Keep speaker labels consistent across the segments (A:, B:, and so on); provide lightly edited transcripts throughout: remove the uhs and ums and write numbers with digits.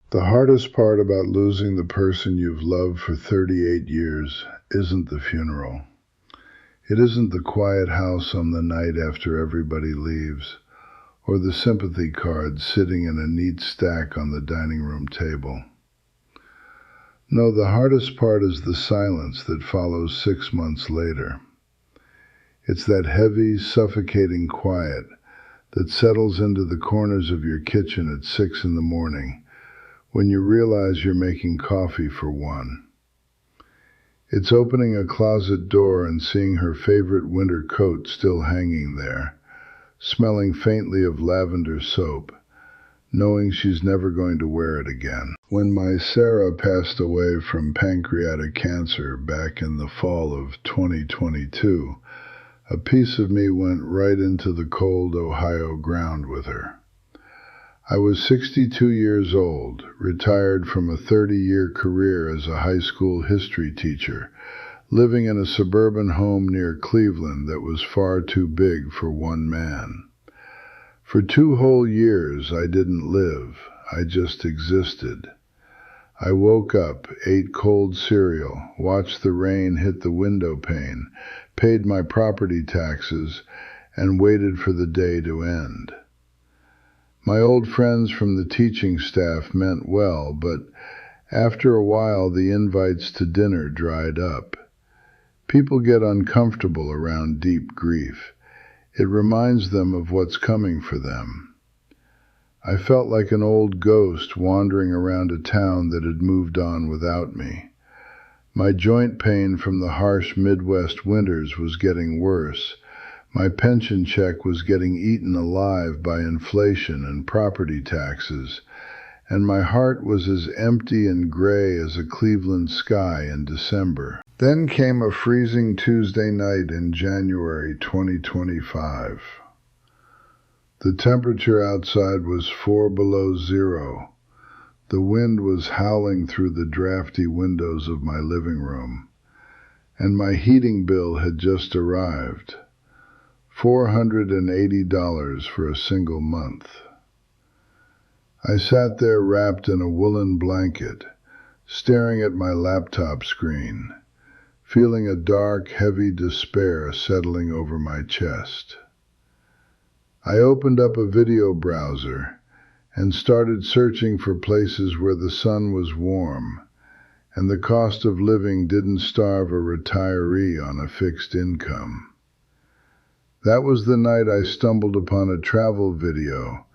A: The hardest part about losing the person you've loved for 38 years isn't the funeral. It isn't the quiet house on the night after everybody leaves, or the sympathy cards sitting in a neat stack on the dining room table. No, the hardest part is the silence that follows 6 months later. It's that heavy, suffocating quiet that settles into the corners of your kitchen at 6 in the morning when you realize you're making coffee for one. It's opening a closet door and seeing her favorite winter coat still hanging there, smelling faintly of lavender soap, knowing she's never going to wear it again. When my Sarah passed away from pancreatic cancer back in the fall of 2022, a piece of me went right into the cold Ohio ground with her. I was 62 years old, retired from a 30-year career as a high school history teacher, living in a suburban home near Cleveland that was far too big for one man. For 2 whole years, I didn't live, I just existed. I woke up, ate cold cereal, watched the rain hit the window pane, paid my property taxes, and waited for the day to end. My old friends from the teaching staff meant well, but after a while the invites to dinner dried up. People get uncomfortable around deep grief. It reminds them of what's coming for them. I felt like an old ghost wandering around a town that had moved on without me. My joint pain from the harsh Midwest winters was getting worse. My pension check was getting eaten alive by inflation and property taxes, and my heart was as empty and gray as a Cleveland sky in December. Then came a freezing Tuesday night in January 2025. The temperature outside was 4 below zero. The wind was howling through the drafty windows of my living room, and my heating bill had just arrived. $480 for a single month. I sat there wrapped in a woolen blanket, staring at my laptop screen, feeling a dark, heavy despair settling over my chest. I opened up a video browser and started searching for places where the sun was warm and the cost of living didn't starve a retiree on a fixed income. That was the night I stumbled upon a travel video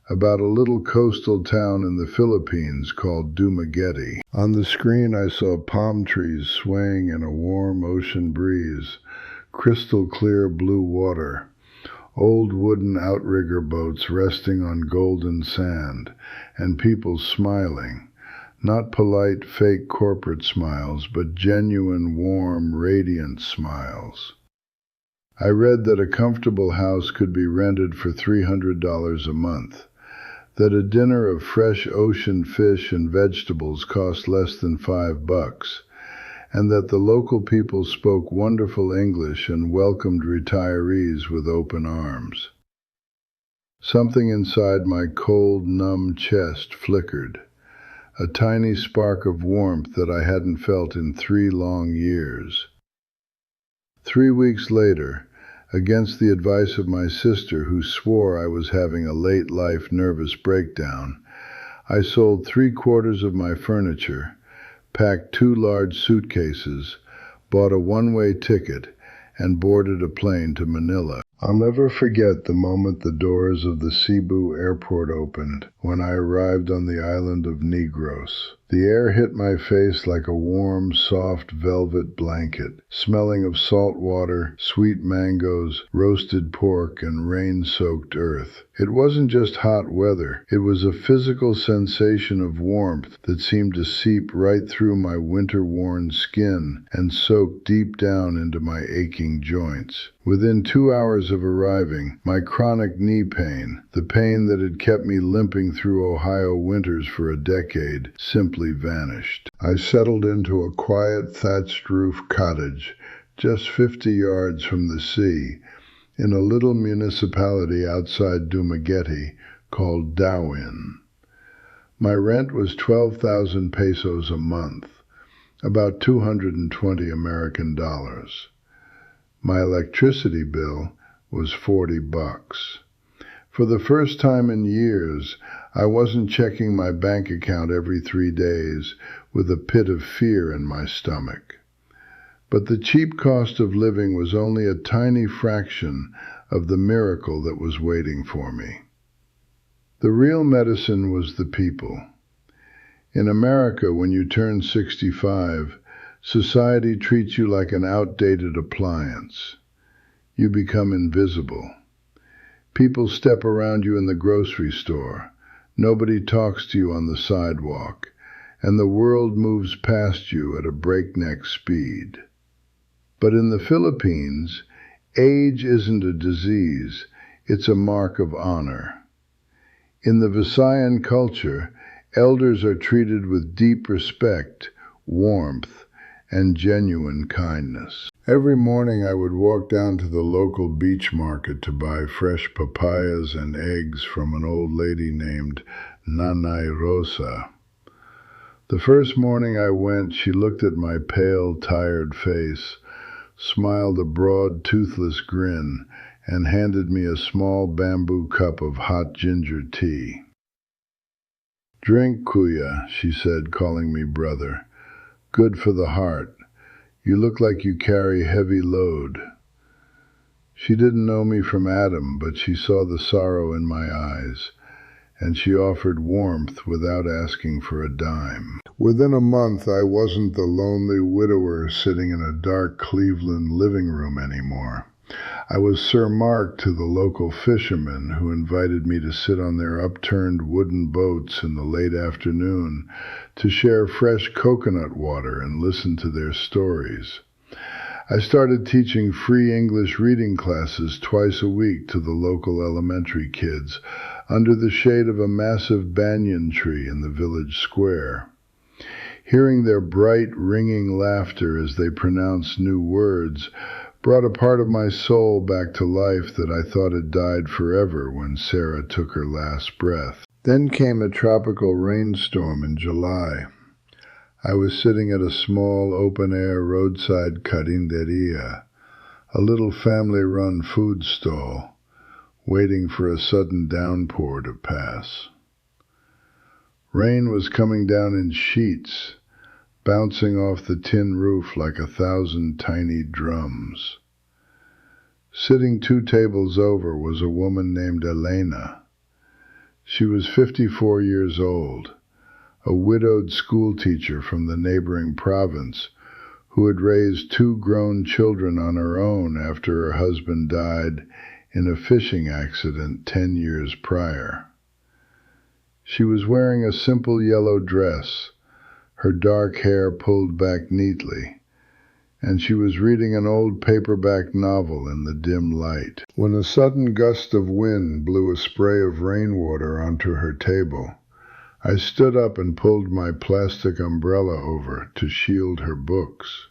A: about a little coastal town in the Philippines called Dumaguete. On the screen I saw palm trees swaying in a warm ocean breeze, crystal clear blue water, old wooden outrigger boats resting on golden sand, and people smiling, not polite fake corporate smiles, but genuine, warm, radiant smiles. I read that a comfortable house could be rented for $300 a month, that a dinner of fresh ocean fish and vegetables cost less than $5, and that the local people spoke wonderful English and welcomed retirees with open arms. Something inside my cold, numb chest flickered, a tiny spark of warmth that I hadn't felt in 3 long years. 3 weeks later, against the advice of my sister, who swore I was having a late-life nervous breakdown, I sold 3/4 of my furniture, packed 2 large suitcases, bought a one-way ticket, and boarded a plane to Manila. I'll never forget the moment the doors of the Cebu airport opened when I arrived on the island of Negros. The air hit my face like a warm, soft velvet blanket, smelling of salt water, sweet mangoes, roasted pork, and rain-soaked earth. It wasn't just hot weather. It was a physical sensation of warmth that seemed to seep right through my winter-worn skin and soak deep down into my aching joints. Within 2 hours of arriving, my chronic knee pain, the pain that had kept me limping through Ohio winters for a decade, simply vanished. I settled into a quiet thatched roof cottage just 50 yards from the sea in a little municipality outside Dumaguete called Darwin. My rent was 12,000 pesos a month, about 220 American dollars. My electricity bill was $40. For the first time in years, I wasn't checking my bank account every 3 days with a pit of fear in my stomach. But the cheap cost of living was only a tiny fraction of the miracle that was waiting for me. The real medicine was the people. In America, when you turn 65, society treats you like an outdated appliance. You become invisible. People step around you in the grocery store. Nobody talks to you on the sidewalk, and the world moves past you at a breakneck speed. But in the Philippines, age isn't a disease, it's a mark of honor. In the Visayan culture, elders are treated with deep respect, warmth, and genuine kindness. Every morning I would walk down to the local beach market to buy fresh papayas and eggs from an old lady named Nanay Rosa. The first morning I went, she looked at my pale, tired face, smiled a broad, toothless grin, and handed me a small bamboo cup of hot ginger tea. "Drink, Kuya," she said, calling me brother. "Good for the heart. You look like you carry heavy load." She didn't know me from Adam, but she saw the sorrow in my eyes, and she offered warmth without asking for a dime. Within a month, I wasn't the lonely widower sitting in a dark Cleveland living room anymore. I was Sir Mark to the local fishermen who invited me to sit on their upturned wooden boats in the late afternoon to share fresh coconut water and listen to their stories. I started teaching free English reading classes twice a week to the local elementary kids under the shade of a massive banyan tree in the village square. Hearing their bright, ringing laughter as they pronounced new words brought a part of my soul back to life that I thought had died forever when Sarah took her last breath. Then came a tropical rainstorm in July. I was sitting at a small open-air roadside carinderia, a little family-run food stall, waiting for a sudden downpour to pass. Rain was coming down in sheets, bouncing off the tin roof like 1,000 tiny drums. Sitting 2 tables over was a woman named Elena. She was 54 years old, a widowed schoolteacher from the neighboring province who had raised 2 grown children on her own after her husband died in a fishing accident 10 years prior. She was wearing a simple yellow dress, her dark hair pulled back neatly, and she was reading an old paperback novel in the dim light. When a sudden gust of wind blew a spray of rainwater onto her table, I stood up and pulled my plastic umbrella over to shield her books.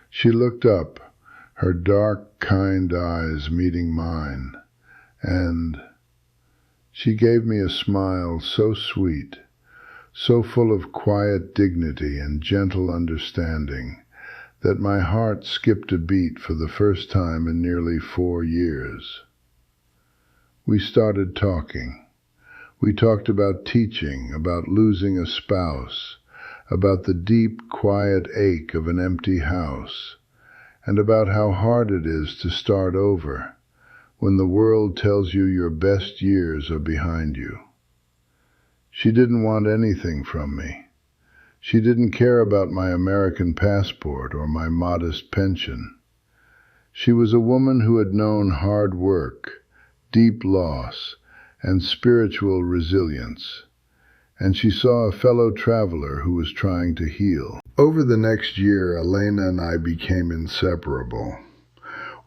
A: She looked up, her dark, kind eyes meeting mine, and she gave me a smile so sweet, so full of quiet dignity and gentle understanding, that my heart skipped a beat for the first time in nearly 4 years. We started talking. We talked about teaching, about losing a spouse, about the deep, quiet ache of an empty house, and about how hard it is to start over when the world tells you your best years are behind you. She didn't want anything from me. She didn't care about my American passport or my modest pension. She was a woman who had known hard work, deep loss, and spiritual resilience, and she saw a fellow traveler who was trying to heal. Over the next year, Elena and I became inseparable.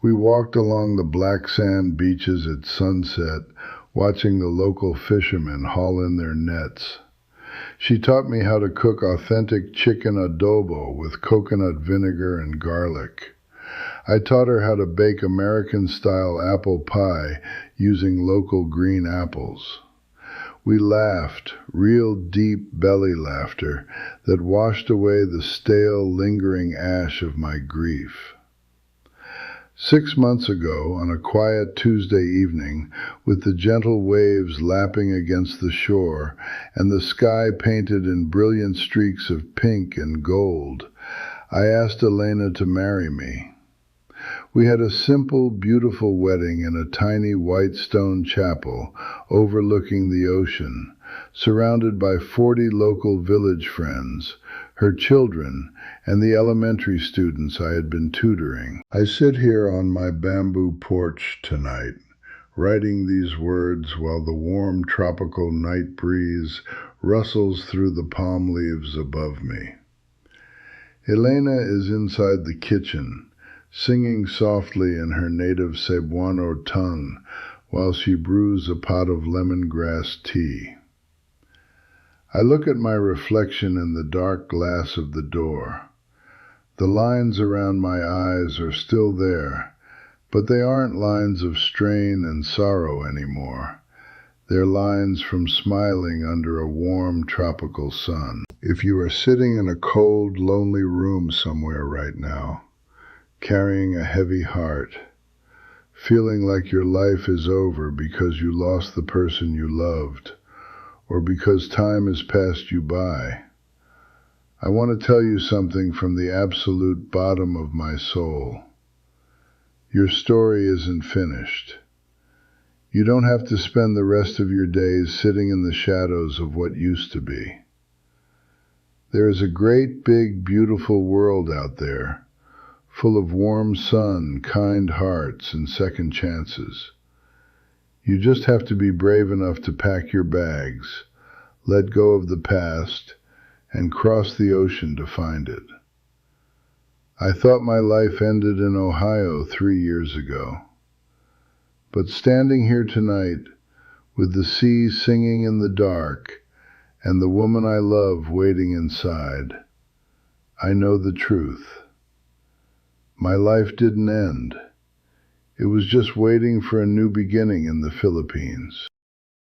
A: We walked along the black sand beaches at sunset, watching the local fishermen haul in their nets. She taught me how to cook authentic chicken adobo with coconut vinegar and garlic. I taught her how to bake American-style apple pie using local green apples. We laughed, real deep belly laughter that washed away the stale, lingering ash of my grief. 6 months ago, on a quiet Tuesday evening, with the gentle waves lapping against the shore and the sky painted in brilliant streaks of pink and gold, I asked Elena to marry me. We had a simple, beautiful wedding in a tiny white stone chapel overlooking the ocean, surrounded by 40 local village friends, her children, and the elementary students I had been tutoring. I sit here on my bamboo porch tonight, writing these words while the warm tropical night breeze rustles through the palm leaves above me. Elena is inside the kitchen, singing softly in her native Cebuano tongue while she brews a pot of lemongrass tea. I look at my reflection in the dark glass of the door. The lines around my eyes are still there, but they aren't lines of strain and sorrow anymore. They're lines from smiling under a warm tropical sun. If you are sitting in a cold, lonely room somewhere right now, carrying a heavy heart, feeling like your life is over because you lost the person you loved, or because time has passed you by, I want to tell you something from the absolute bottom of my soul. Your story isn't finished. You don't have to spend the rest of your days sitting in the shadows of what used to be. There is a great, big, beautiful world out there, full of warm sun, kind hearts, and second chances. You just have to be brave enough to pack your bags, let go of the past, and cross the ocean to find it. I thought my life ended in Ohio 3 years ago. But standing here tonight, with the sea singing in the dark, and the woman I love waiting inside, I know the truth. My life didn't end. It was just waiting for a new beginning in the Philippines.